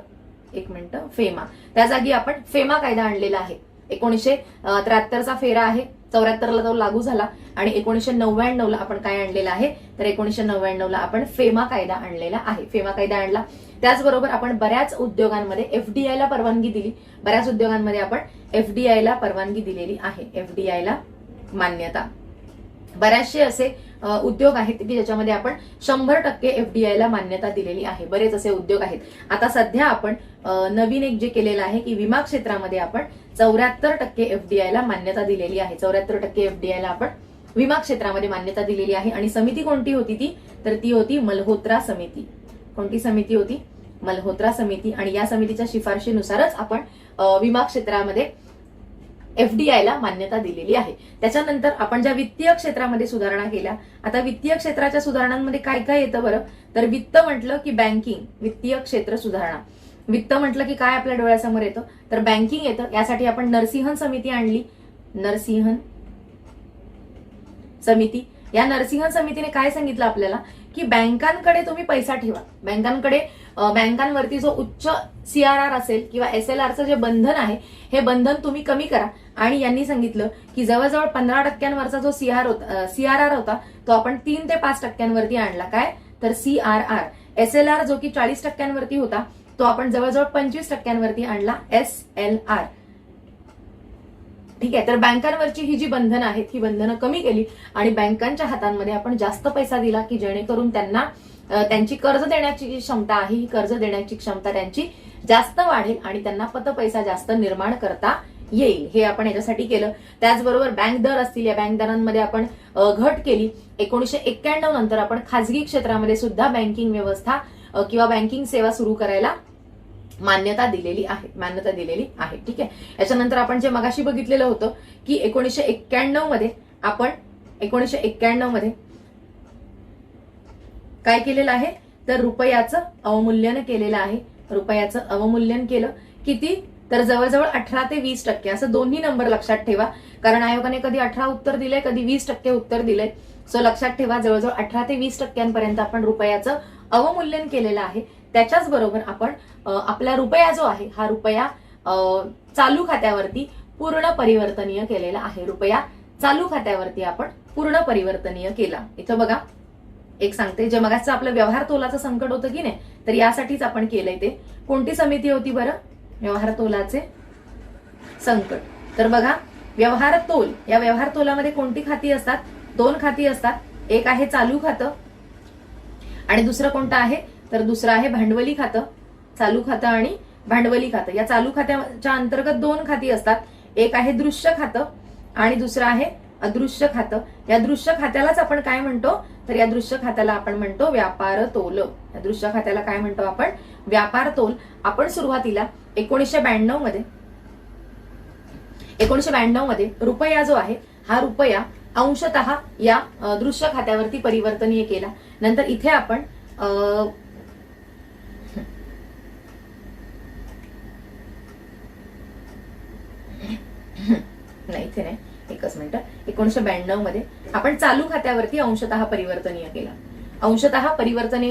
एक मिनिट. फेमा. त्या जागी आपण फेमा कायदा आणलेला आहे. 1973चा फेरा आहे, 74ला तो लागू झाला आणि 1999ला आपण काय आणलेला आहे? तर 1999ला आपण फेमा कायदा आणलेला आहे. फेमा कायदा आणला. त्याचबरोबर आपण बऱ्याच उद्योगांमध्ये एफडीआयला परवानगी दिली. बऱ्याच उद्योगांमध्ये आपण एफडीआयला परवानगी दिलेली आहे. एफडीआयला मान्यता. बऱ्याचशे असे उद्योग आहेत की ज्याच्यामध्ये आपण 100% एफडीआयला मान्यता दिलेली आहे. बरेच असे उद्योग आहेत. आता सध्या आपण नवीन एक जे केलेलं आहे की विमा क्षेत्रामध्ये आपण 74% एफडीआयला मान्यता दिलेली आहे. 74% एफडीआयला आपण विमा क्षेत्रामध्ये मान्यता दिलेली आहे. आणि समिती कोणती होती ती? तर ती होती मल्होत्रा समिती. कोणती समिती होती? मल्होत्रा समिती. आणि या समितीच्या शिफारशीनुसारच आपण विमा क्षेत्रामध्ये एफडीआयला मान्यता दिलेली आहे. त्याच्यानंतर आपण ज्या वित्तीय क्षेत्रामध्ये सुधारणा केल्या, आता वित्तीय क्षेत्राच्या सुधारणांमध्ये काय काय येतं बरं? तर वित्त म्हटलं की बँकिंग, वित्तीय क्षेत्र सुधारणा. वित्त म्हटलं की काय आपल्या डोळ्यासमोर येतं? तर बँकिंग येतं. यासाठी आपण नरसिंहन समिती आणली. नरसिंहन समिती. या नरसिंहन समितीने काय सांगितलं आपल्याला की बँकांकडे तुम्ही पैसा ठेवा. बँकांवरती जो उच्च सीआरआर असेल किंवा एसएलआरचं जे बंधन आहे हे बंधन तुम्ही कमी करा. आणि यांनी सांगितलं की जवळजवळ 15% जो सीआरआर होता तो आपण 3 ते 5% आणला. काय? तर सीआरआर. एसएलआर जो की 40% होता तो आपण जवळजवळ 25% आणला. एसएलआर. ठीक आहे. तर बँकांवरची ही जी बंधनं आहेत ही बंधनं कमी केली आणि बँकांच्या हातांमध्ये आपण जास्त पैसा दिला की जेणेकरून त्यांना त्यांची कर्ज देण्याची जी क्षमता आहे ही कर्ज देण्याची क्षमता त्यांची जास्त वाढेल आणि त्यांना पतपैसा जास्त निर्माण करता येईल. हे आपण याच्यासाठी केलं. त्याचबरोबर बँक दर असतील, या बँक दरांमध्ये आपण घट केली. 1991 नंतर आपण खाजगी क्षेत्रामध्ये सुद्धा बँकिंग व्यवस्था किंवा बँकिंग सेवा सुरू करायला मान्यता दिलेली आहे. ठीक आहे. याच्यानंतर आपण जे मगाशी बघितलेलं होतं की 1991 मध्ये काय केलेलं आहे? तर रुपयाचं अवमूल्यन केलेलं आहे. रुपयाचं अवमूल्यन केलं. किती? तर जवळजवळ 18 ते 20% असं दोन्ही नंबर लक्षात ठेवा. कारण आयोगाने कधी 18 उत्तर दिलंय, कधी 20% उत्तर दिलंय. सो लक्षात ठेवा, जवळजवळ 18 ते 20% आपण रुपयाचं अवमूल्यन केलेलं आहे. त्याच्याच बरोबर आपण आपला रुपया जो आहे हा रुपया चालू खात्यावरती पूर्ण परिवर्तनीय केलेला आहे. रुपया चालू खात्यावरती आपण पूर्ण परिवर्तनीय केला. इथं बघा एक सांगते, जे मगाचं आपलं व्यवहार तोलाचं संकट होतं की नाही, तर यासाठीच आपण केलंय ते. कोणती समिती होती बरं? व्यवहार तोलाचे संकट. तर बघा व्यवहार तोल, या व्यवहार तोलामध्ये कोणती खाती असतात? 2 खाती असतात. एक आहे चालू खातं आणि दुसरं कोणतं आहे? तर दुसरं आहे भांडवली खातं. चालू खातं आणि भांडवली खातं. या चालू खात्याच्या अंतर्गत 2 खाती असतात. एक आहे दृश्य खातं आणि दुसरं आहे अदृश्य खातं. या दृश्य खात्यालाच आपण काय म्हणतो? तर या दृश्य खात्याला आपण म्हणतो व्यापार तोल. या दृश्य खात्याला काय म्हणतो आपण? व्यापार तोल. आपण सुरुवातीला 1992 मध्ये रुपया जो आहे हा रुपया अंशतः या दृश्य खात्यावरती परिवर्तनीय केला. नंतर इथे आपण नाही इथे नाही, एकच मिनिट. 1992 मध्ये आपण चालू खात्यावरती अंशतः परिवर्तनीय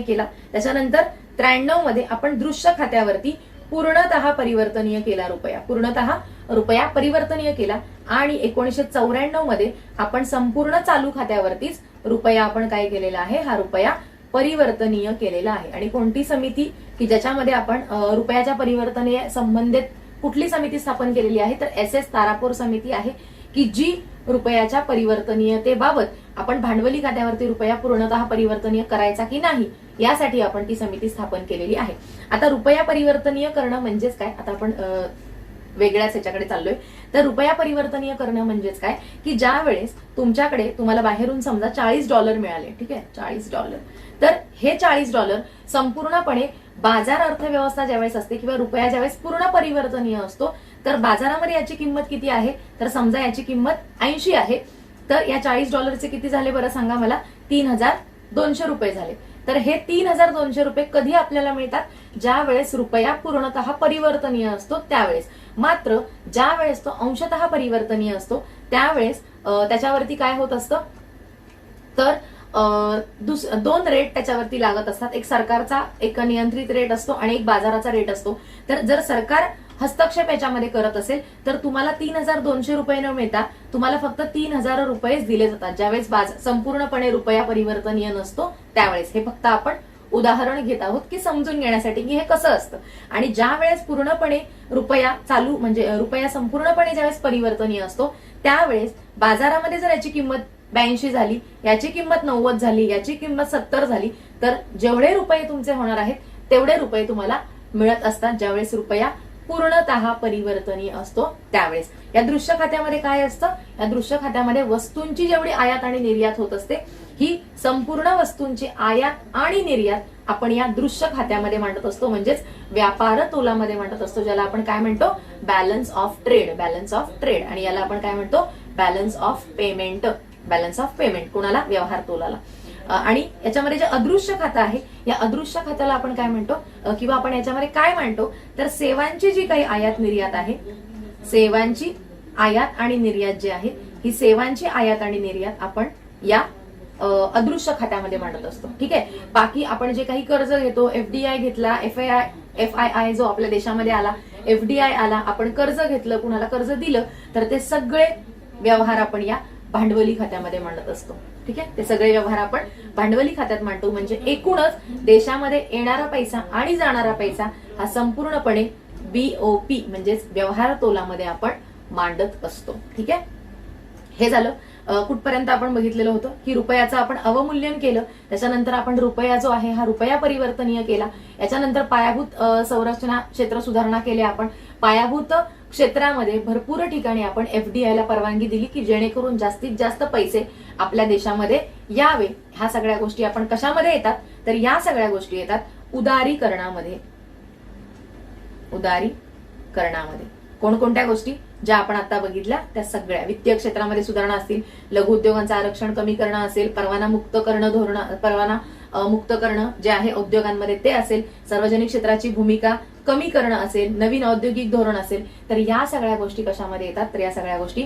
केला. त्याच्यानंतर 93 मध्ये आपण दृश्य खात्यावरती पूर्णतः परिवर्तनीय केला रुपया. पूर्णतः रुपया परिवर्तनीय केला आणि 1994 मध्ये आपण संपूर्ण चालू खात्यावरतीच रुपया आपण काय केलेला आहे, हा रुपया परिवर्तनीय केलेला आहे. आणि कोणती समिती की ज्याच्यामध्ये आपण रुपयाच्या परिवर्तनीय संबंधित कुठली समिती स्थापन केलेली आहे, तर SS तारापूर समिती आहे की जी रुपयाच्या परिवर्तनीयतेबाबत आपण भांडवली खात्यावरती रुपया पूर्णतः परिवर्तनीय करायचा की नाही यासाठी आपण ती समिती स्थापन केलेली आहे. आता रुपया परिवर्तनीय करणं म्हणजेच काय, आता आपण वेगळ्याच ह्याच्याकडे चाललोय. तर रुपया परिवर्तनीय करणं म्हणजेच काय की ज्या वेळेस तुमच्याकडे तुम्हाला बाहेरून समजा $40 मिळाले, ठीक आहे, $40, तर हे $40 संपूर्णपणे बाजार अर्थव्यवस्था ज्यावेळेस असते किंवा रुपया ज्यावेळेस पूर्ण परिवर्तनीय असतो, तर बाजारामध्ये याची किंमत किती आहे, तर समजा याची किंमत 80 आहे. तर या $40 किती झाले बरं सांगा मला, 3200 रुपये झाले. तर हे 3200 रुपये कधी आपल्याला मिळतात, ज्या वेळेस रुपया पूर्णतः परिवर्तनीय असतो त्यावेळेस. मात्र ज्या वेळेस तो अंशतः परिवर्तनीय असतो त्यावेळेस त्याच्यावरती काय होत असतं, तर दोन रेट त्याच्यावरती लागत असतात. एक सरकारचा एक नियंत्रित रेट असतो आणि एक बाजाराचा रेट असतो. तर जर सरकार हस्तक्षेप याच्यामध्ये करत असेल तर तुम्हाला 3200 रुपये न मिळता तुम्हाला फक्त 3000 रुपयेच दिले जातात ज्यावेळेस संपूर्णपणे रुपया परिवर्तनीय नसतो त्यावेळेस. हे फक्त आपण उदाहरण घेत आहोत की समजून घेण्यासाठी की हे कसं असतं. आणि ज्या वेळेस पूर्णपणे रुपया चालू म्हणजे रुपया संपूर्णपणे ज्यावेळेस परिवर्तनीय असतो त्यावेळेस बाजारामध्ये जर याची किंमत 82 झाली, याची किंमत 90 झाली, याची किंमत 70 झाली, तर जेवढे रुपये तुमचे होणार आहेत तेवढे रुपये तुम्हाला मिळत असतात ज्यावेळेस रुपया पूर्णतः परिवर्तनीय असतो त्यावेळेस. या दृश्य खात्यामध्ये काय असतं, या दृश्य खात्यामध्ये वस्तूंची जेवढी आयात आणि निर्यात होत असते ही संपूर्ण वस्तूंची आयात आणि निर्यात आपण या दृश्य खात्यामध्ये मांडत असतो, म्हणजेच व्यापार तोलामध्ये मांडत असतो, ज्याला आपण काय म्हणतो, balance of trade. Balance of trade. आणि याला आपण काय म्हणतो, balance of payment. Balance of payment कोणाला, व्यवहार तोलाला. आणि याच्यामध्ये जे अदृश्य खातं आहे या अदृश्य खात्याला आपण काय म्हणतो किंवा आपण याच्यामध्ये काय मांडतो, तर सेवांची जी काही आयात निर्यात आहे, सेवांची आयात आणि निर्यात जी आहे ही सेवांची आयात आणि निर्यात आपण या अदृश्य खात्यामध्ये मांडत असतो. ठीक आहे. बाकी आपण जे काही कर्ज घेतो, FDI घेतला, FII जो आपल्या देशामध्ये आला, FDI आला, आपण कर्ज घेतलं, कुणाला कर्ज दिलं, तर ते सगळे व्यवहार आपण या भांडवली खात्यामध्ये मांडत असतो. ठीक आहे. ते सगळे व्यवहार आपण भांडवली खात्यात मांडतो. म्हणजे एकूणच देशामध्ये येणारा पैसा आणि जाणारा पैसा हा संपूर्णपणे BOP म्हणजेच व्यवहार तोलामध्ये आपण मांडत असतो. ठीक आहे. हे झालं कुठपर्यंत आपण बघितलेलं होतं की रुपयाचं आपण अवमूल्यन केलं, त्याच्यानंतर आपण रुपया जो आहे हा रुपया परिवर्तनीय केला, याच्यानंतर पायाभूत संरचना क्षेत्र सुधारणा केल्या. आपण पायाभूत क्षेत्रामध्ये भरपूर ठिकाणी आपण FDI ला परवानगी दिली की जेणेकरून जास्तीत जास्त पैसे आपल्या देशामध्ये यावे. ह्या सगळ्या गोष्टी आपण कशामध्ये येतात, तर या सगळ्या गोष्टी येतात उदारीकरणामध्ये. उदारीकरणामध्ये कोणकोणत्या गोष्टी ज्या आपण आता बघितल्या त्या सगळ्या, वित्तीय क्षेत्रामध्ये सुधारणा असतील, लघु उद्योगांचं आरक्षण कमी करणं असेल, परवाना मुक्त करणं, परवाना मुक्त करणं जे आहे उद्योगांमध्ये ते असेल, सार्वजनिक क्षेत्राची भूमिका कमी करणं असेल, नवीन औद्योगिक धोरण असेल, तर या सगळ्या गोष्टी कशामध्ये येतात, तर या सगळ्या गोष्टी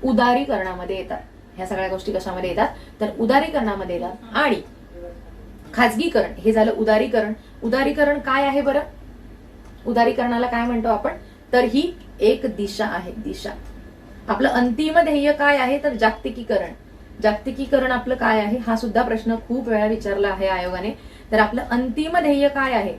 उदारीकरणामध्ये येतात. ह्या सगळ्या गोष्टी कशामध्ये येतात, तर उदारीकरणामध्ये येतात. आणि खाजगीकरण हे झालं उदारीकरण. उदारीकरण काय आहे बरं, उदारीकरणाला काय म्हणतो आपण, तर ही एक दिशा आहे. दिशा. आपलं अंतिम ध्येय काय आहे, तर जागतिकीकरण. जागतिकीकरण आपलं काय आहे, हा सुद्धा प्रश्न खूप वेळा विचारला आहे आयोगाने. तर आपलं अंतिम ध्येय काय आहे,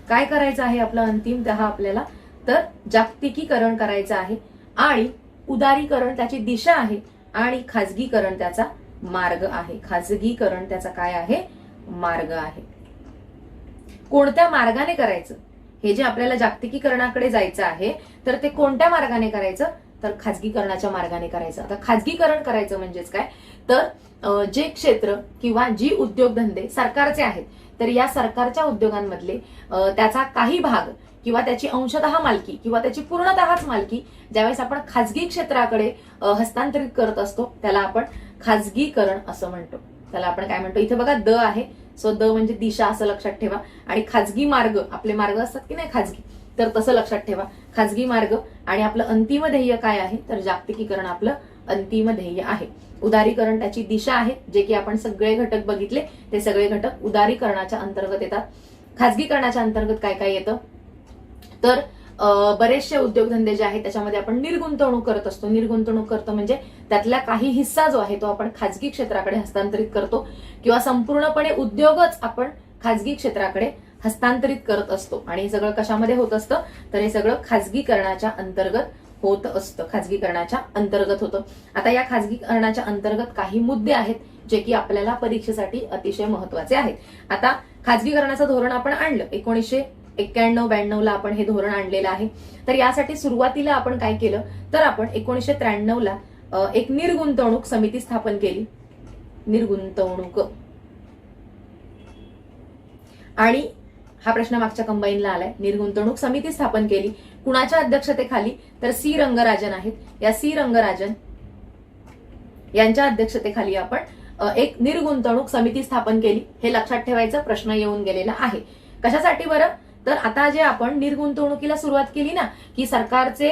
काय करायचं आहे आपलं अंतिम आपल्याला, तर जागतिकीकरण करायचं आहे. आणि उदारीकरण त्याची दिशा आहे आणि खाजगीकरण त्याचा मार्ग आहे. खाजगीकरण त्याचा काय आहे, मार्ग आहे. कोणत्या मार्गाने करायचं, हे जे आपल्याला जागतिकीकरणाकडे जायचं आहे तर ते कोणत्या मार्गाने करायचं, तर खाजगीकरणाच्या मार्गाने करायचं. आता खाजगीकरण करायचं म्हणजेच काय, तर जे क्षेत्र किंवा जी उद्योगधंदे सरकारचे आहेत तर या सरकारच्या उद्योगांमधले त्याचा काही भाग किंवा त्याची अंशतः मालकी किंवा त्याची पूर्णतःच मालकी ज्यावेळेस आपण खाजगी क्षेत्राकडे हस्तांतरित करत असतो त्याला आपण खाजगीकरण असं म्हणतो. त्याला आपण काय म्हणतो, इथे बघा द आहे, सो द म्हणजे दिशा असं लक्षात ठेवा. आणि खाजगी मार्ग, आपले मार्ग असतात की नाही खाजगी, तर तसं लक्षात ठेवा खाजगी मार्ग. आणि आपलं अंतिम ध्येय काय आहे, तर जागतिकीकरण आपलं अंतिम ध्येय आहे. उदारीकरण त्याची दिशा आहे, जे की आपण सगळे घटक बघितले ते सगळे घटक उदारीकरणाच्या अंतर्गत येतात. खाजगीकरणाच्या अंतर्गत काय काय येतं, तर बरेचसे उद्योगधंदे जे आहेत त्याच्यामध्ये आपण निर्गुंतवणूक करत असतो. निर्गुंतवणूक करतो म्हणजे त्यातला काही हिस्सा जो आहे तो आपण खाजगी क्षेत्राकडे हस्तांतरित करतो किंवा संपूर्णपणे उद्योगच आपण खाजगी क्षेत्राकडे हस्तांतरित करत असतो. आणि हे सगळं कशामध्ये होत असतं तर हे सगळं खाजगीकरणाच्या अंतर्गत होत असतं. खाजगीकरणाच्या अंतर्गत होतं. आता या खाजगीकरणाच्या अंतर्गत काही मुद्दे आहेत जे की आपल्याला परीक्षेसाठी अतिशय महत्वाचे आहेत. आता खाजगीकरणाचं धोरण आपण आणलं 1991-92 ला आपण हे धोरण आणलेलं आहे. तर यासाठी सुरुवातीला आपण काय केलं तर आपण 1993 ला एक निर्गुंतवणूक समिती स्थापन केली. निर्गुंतवणूक आणि हा प्रश्न मागच्या कंबाईनला आलाय. निर्गुंतवणूक समिती स्थापन केली कुणाच्या अध्यक्षतेखाली तर सी रंगराजन आहेत. या सी रंगराजन यांच्या अध्यक्षतेखाली आपण एक निर्गुंतवणूक समिती स्थापन केली. हे लक्षात ठेवायचा प्रश्न येऊन गेलेला आहे. कशासाठी बरं तर आता जे आपण निर्गुंतवणुकीला सुरुवात केली ना की सरकारचे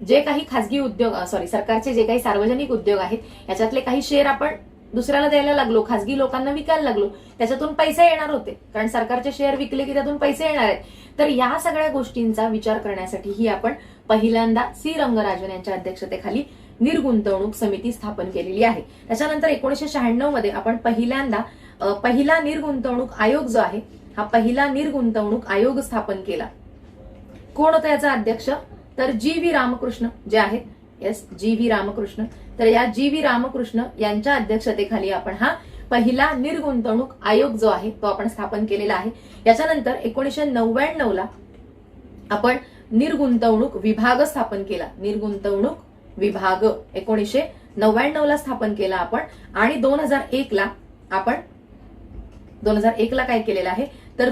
जे काही खाजगी उद्योग सरकारचे जे काही सार्वजनिक उद्योग आहेत याच्यातले काही शेअर आपण दुसऱ्याला द्यायला लागलो, खाजगी लोकांना विकायला लागलो, त्याच्यातून पैसे येणार होते कारण सरकारचे शेअर विकले की त्यातून पैसे येणार आहेत. तर या सगळ्या गोष्टींचा विचार करण्यासाठी ही आपण पहिल्यांदा सी रंगराजन यांच्या अध्यक्षतेखाली निर्गुंतवणूक समिती स्थापन केलेली आहे. त्याच्यानंतर 1996 मध्ये आपण पहिला निर्गुंतवणूक आयोग जो आहे हा पहिला निर्गुंतवणूक आयोग स्थापन केला. कोण होता याचा अध्यक्ष तर जी.व्ही. रामकृष्ण जे आहेत. येस, जी.व्ही. रामकृष्ण. तर या जी.व्ही. रामकृष्ण यांच्या अध्यक्षतेखाली आपण हा पहिला निर्गुंतवणूक आयोग जो आहे तो आपण स्थापन केलेला आहे. याच्यानंतर 1999 ला आपण निर्गुंतवणूक विभाग स्थापन केला. निर्गुंतवणूक विभाग 1999 ला स्थापन केला आपण. आणि 2001 ला काय केलेलं आहे तर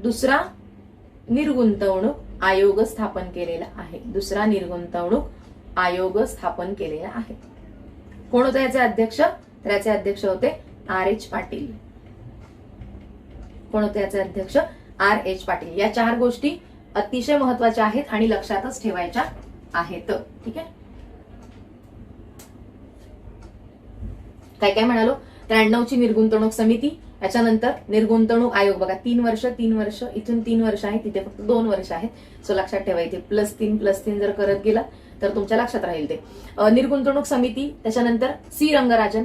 दुसरा निर्गुंतवणूक आयोग स्थापन केलेला आहे. दुसरा निर्गुंतवणूक आयोग स्थापन केलेला आहे. कोण होते याचे अध्यक्ष तर याचे अध्यक्ष होते R.H. पाटील. कोण होते याचे अध्यक्ष R.H. पाटील. या 4 गोष्टी अतिशय महत्वाच्या आहेत आणि लक्षातच ठेवायच्या आहेत. ठीक आहे. काय काय म्हणालो 93 ची निर्गुंतवणूक समिती. याच्यानंतर निर्गुंतवणूक आयोग बघा 3 वर्ष इथून 3 वर्ष आहे तिथे फक्त 2 वर्ष आहेत. सो लक्षात ठेवायचे +3 जर करत गेला तर तुमच्या लक्षात राहील ते. निर्गुंतवणूक समिती त्याच्यानंतर सी रंगराजन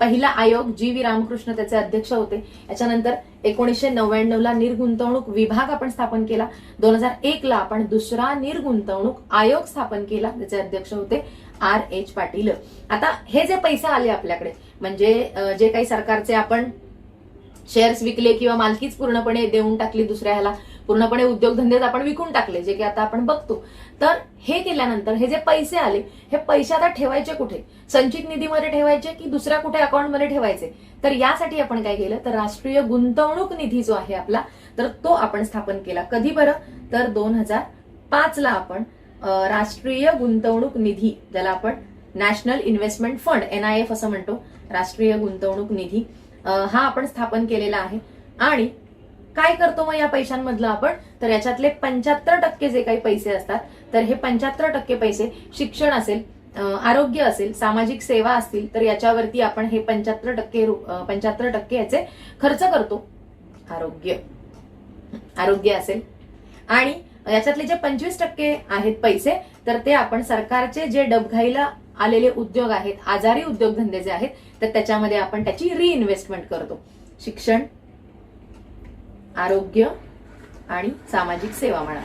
पहिला आयोग जी.व्ही. रामकृष्ण त्याचे अध्यक्ष होते. याच्यानंतर 1999 ला निर्गुंतवणूक विभाग आपण स्थापन केला. 2001 ला आपण दुसरा निर्गुंतवणूक आयोग स्थापन केला त्याचे अध्यक्ष होते R.H. पाटील. आता हे जे पैसे आले आपल्याकडे म्हणजे जे काही सरकारचे आपण शेअर्स विकले किंवा मालकीच पूर्णपणे देऊन टाकली दुसऱ्या ह्याला, पूर्णपणे उद्योगधंदेच आपण विकून टाकले जे की आता आपण बघतो. तर हे केल्यानंतर हे जे पैसे आले हे पैसे आता ठेवायचे कुठे, संचित निधीमध्ये ठेवायचे की दुसऱ्या कुठे अकाउंटमध्ये ठेवायचे. तर यासाठी आपण काय केलं तर राष्ट्रीय गुंतवणूक निधी जो आहे आपला तर तो आपण स्थापन केला. कधी बरं तर 2005 ला आपण राष्ट्रीय गुंतवणूक निधी ज्याला आपण नॅशनल इन्व्हेस्टमेंट फंड NIF असं म्हणतो, राष्ट्रीय गुंतवणूक निधी हा आपण स्थापन केलेला आहे. आणि काय करतो मग या पैशांमधलं आपण तर याच्यातले 75% जे काही पैसे असतात तर हे 75% पैसे शिक्षण असेल, आरोग्य असेल, सामाजिक सेवा असतील तर याच्यावरती आपण हे 75% याचे खर्च करतो. आरोग्य असेल आणि याच्यातले जे 25% आहेत पैसे तर ते आपण सरकारचे जे डबघाईला आलेले उद्योग आहेत, आजारी उद्योगधंदे जे आहेत तर त्याच्यामध्ये आपण त्याची रिइन्व्हेस्टमेंट करतो. शिक्षण, आरोग्य आणि सामाजिक सेवा म्हणा.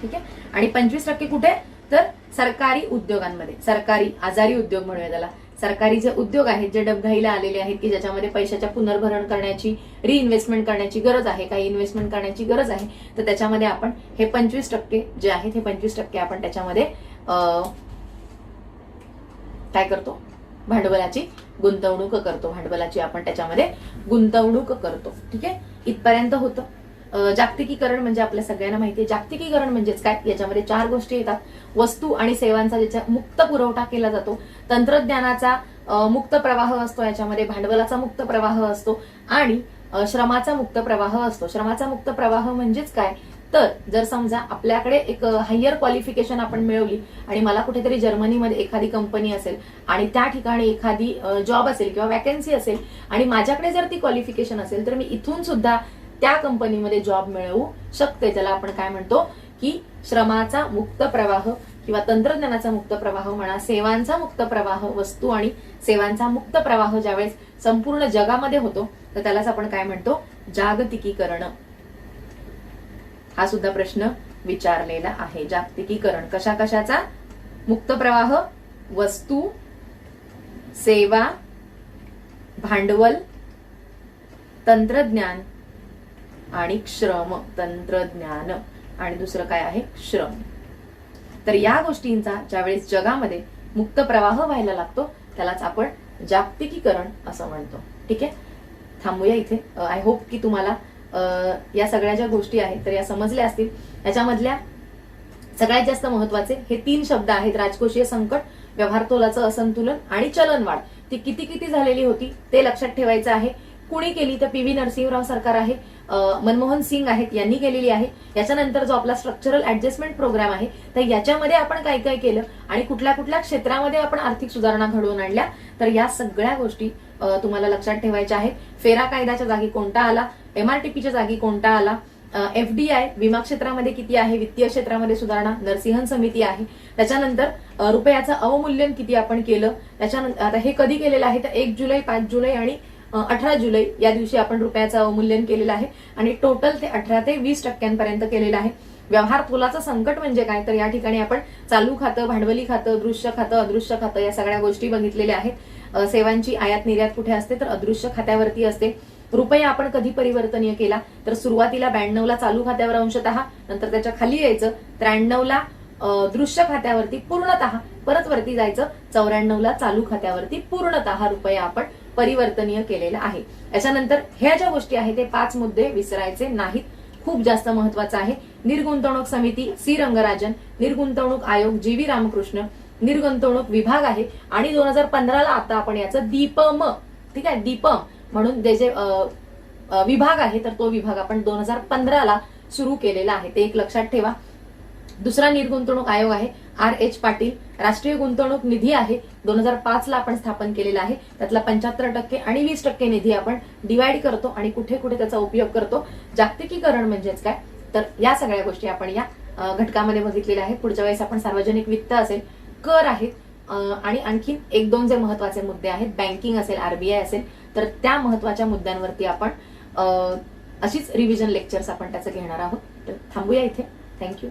ठीक आहे. आणि 25% कुठे तर सरकारी उद्योगांमध्ये, सरकारी आजारी उद्योग म्हणूया त्याला. सरकारी जे उद्योग आहेत जे डबघाईला आलेले आहेत की ज्याच्यामध्ये पैशाच्या पुनर्भरण करण्याची, रिइन्व्हेस्टमेंट करण्याची गरज आहे, काही इन्व्हेस्टमेंट करण्याची गरज आहे तर त्याच्यामध्ये आपण हे 25% जे आहेत हे 25% आपण त्याच्यामध्ये काय करतो भांडवलाची गुंतवणूक करतो. भांडवलाची आपण त्याच्यामध्ये गुंतवणूक करतो. ठीक आहे. इथपर्यंत होतं. जागतिकीकरण म्हणजे आपल्या सगळ्यांना माहिती आहे. जागतिकीकरण म्हणजेच काय, याच्यामध्ये 4 गोष्टी येतात. वस्तू आणि सेवांचा ज्याचा मुक्त पुरवठा केला जातो, तंत्रज्ञानाचा मुक्त प्रवाह असतो, याच्यामध्ये भांडवलाचा मुक्त प्रवाह असतो आणि श्रमाचा मुक्त प्रवाह असतो. श्रमाचा मुक्त प्रवाह म्हणजेच काय तर जर समजा आपल्याकडे एक हायर क्वालिफिकेशन आपण मिळवली आणि मला कुठेतरी जर्मनीमध्ये एखादी कंपनी असेल आणि त्या ठिकाणी एखादी जॉब असेल किंवा वॅकन्सी असेल आणि माझ्याकडे जर ती क्वालिफिकेशन असेल तर मी इथून सुद्धा त्या कंपनीमध्ये जॉब मिळवू शकते. ज्याला आपण काय म्हणतो की श्रमाचा मुक्त प्रवाह किंवा तंत्रज्ञानाचा मुक्त प्रवाह म्हणा, सेवांचा मुक्त प्रवाह, वस्तू आणि सेवांचा मुक्त प्रवाह ज्यावेळेस संपूर्ण जगामध्ये होतो तर त्यालाच आपण काय म्हणतो, जागतिकीकरण. हा सुद्धा प्रश्न विचारलेला आहे. जागतिकीकरण कशा कशाचा? मुक्त प्रवाह, वस्तू, सेवा, भांडवल, तंत्रज्ञान आणि श्रम. तंत्रज्ञान आणि दुसरं काय आहे, श्रम. तर या गोष्टींचा ज्यावेळेस जगामध्ये मुक्त प्रवाह व्हायला लागतो त्यालाच आपण जागतिकीकरण असं म्हणतो. ठीक आहे, थांबूया इथे. आय होप की तुम्हाला या सगळ्या ज्या गोष्टी आहेत तर या समजल्या असतील. याच्यामधल्या सगळ्यात जास्त महत्वाचे हे 3 शब्द आहेत, राजकोषीय संकट, व्यवहार तोलाचं असंतुलन आणि चलनवाढ. ती किती किती झालेली होती ते लक्षात ठेवायचं आहे. कुणी केली तर पी.व्ही. नरसिंहराव सरकार आहे, मनमोहन सिंग आहेत यांनी केलेली आहे. याच्यानंतर जो आपला स्ट्रक्चरल ऍडजस्टमेंट प्रोग्राम आहे तर याच्यामध्ये आपण काय काय केलं आणि कुठल्या कुठल्या क्षेत्रामध्ये आपण आर्थिक सुधारणा घडवून आणल्या तर या सगळ्या गोष्टी तुम्हाला लक्षात ठेवायच्या आहेत. फेरा कायद्याच्या जागी कोणता आला, एमआरटीपीच्या जागी कोणता आला, एफडीआय विमा क्षेत्रामध्ये किती आहे, वित्तीय क्षेत्रामध्ये सुधारणा, नरसिंहन समिती आहे. त्याच्यानंतर रुपयाचं अवमूल्यन किती आपण केलं. त्याच्यानंतर आता हे कधी केलेलं आहे तर 1 जुलै, 5 जुलै आणि 18 जुलै या दिवशी आपण रुपयाचं अवमूल्यन केलेलं आहे आणि टोटल ते 18 ते 20% केलेलं आहे. व्यवहार तोलाचं संकट म्हणजे काय तर या ठिकाणी आपण चालू खातं, भांडवली खातं, दृश्य खातं, अदृश्य खातं या सगळ्या गोष्टी बघितलेल्या आहेत. सेवांची आयात निर्यात कुठे असते तर अदृश्य खात्यावरती असते. रुपया आपण कधी परिवर्तनीय केला तर सुरुवातीला 92 ला चालू खात्यावर अंशतः, नंतर त्याच्या खाली यायचं 93 ला दृश्य खात्यावरती पूर्णतः, परत वरती जायचं 94 ला चालू खात्यावरती पूर्णतः रुपया आपण परिवर्तनीय केलेला आहे. याच्यानंतर ह्या ज्या गोष्टी आहेत ते 5 मुद्दे विसरायचे नाहीत, खूप जास्त महत्वाचं आहे. निर्गुंतवणूक समिती सी रंगराजन, निर्गुंतवणूक आयोग जी व्ही रामकृष्ण, निर्गुंतवणूक विभाग आहे आणि 2015 ला आता आपण याचं दीपम, ठीक आहे, दीपम म्हणून जे विभाग आहे तर तो विभाग आपण 2015 ला सुरू केलेला आहे, ते एक लक्षात ठेवा. दुसरा निर्गुंतवणूक आयोग आहे R.H. पाटील. राष्ट्रीय गुंतवणूक निधी आहे 2005 ला आपण स्थापन केलेला आहे. त्यातला 75% आणि 20% निधी आपण डिवाइड करतो आणि कुठे कुठे त्याचा उपयोग करतो. जागतिकीकरण म्हणजेच काय तर या सगळ्या गोष्टी आपण या घटकामध्ये बघितलेल्या आहेत. पुढच्या वेळेस आपण सार्वजनिक वित्त असेल, कर आहेत आणि आणखी 1-2 जे महत्वाचे मुद्दे आहेत, बँकिंग असेल, RBI असेल तर त्या महत्वाच्या मुद्द्यांवरती आपण अशीच रिव्हिजन लेक्चर्स आपण त्याचं घेणार आहोत. तर थांबूया इथे. थँक्यू.